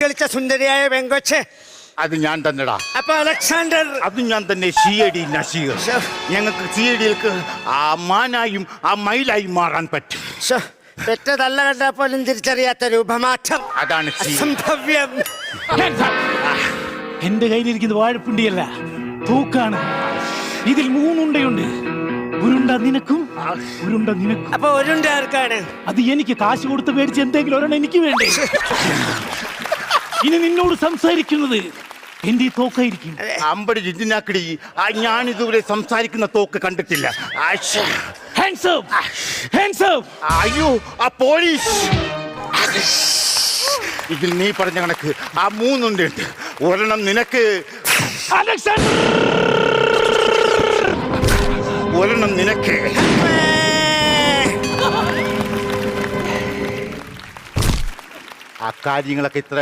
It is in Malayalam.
കളിച്ച സുന്ദരിയായ പെങ്കൊച്ച് അത് ഞാൻ തന്നെടാ. അപ്പൊ അലക്സാണ്ടർ അത് ഞാൻ തന്നെ. CID നസീർ. ഞങ്ങൾക്ക് CIDയിലേക്ക് ആ മാനായും ആ മയിലായും മാറാൻ പറ്റും. പെറ്റ തള്ള കണ്ടാ പോലും തിരിച്ചറിയാത്ത രൂപമാറ്റം. അതാണ് സംഭവ്യം. എന്റെ കയ്യിലിരിക്കുന്ന വാഴപ്പിണ്ടിയല്ല, തൂക്കാണ്. ഇതിൽ 3 ഉണ്ടയുണ്ട്. ഉരുണ്ട നിനക്കും ഉരുണ്ട നിനക്കും. അപ്പൊ ഒരുണ്ട ആർക്കാണ്? അത് എനിക്ക് കാശ് കൊടുത്ത് മേടിച്ച് എന്തെങ്കിലും ഒരെണ്ണം എനിക്ക് വേണ്ടേ? ഇനി നിന്നോട് സംസാരിക്കുന്നത് എന്റെ ഈ തോക്കായിരിക്കും. അമ്പടി ജിജിനാക്കടി, ഞാൻ ഇതുവരെ സംസാരിക്കുന്ന തോക്ക് കണ്ടിട്ടില്ല. അയ്യോ, ആ പോലീസ്. ഇതിൽ നീ പറഞ്ഞ കണക്ക് ആ 3 ഉണ്ട്. ഒരെണ്ണം നിനക്ക്, ഒരെണ്ണം നിനക്ക്. ആ കാര്യങ്ങളൊക്കെ ഇത്ര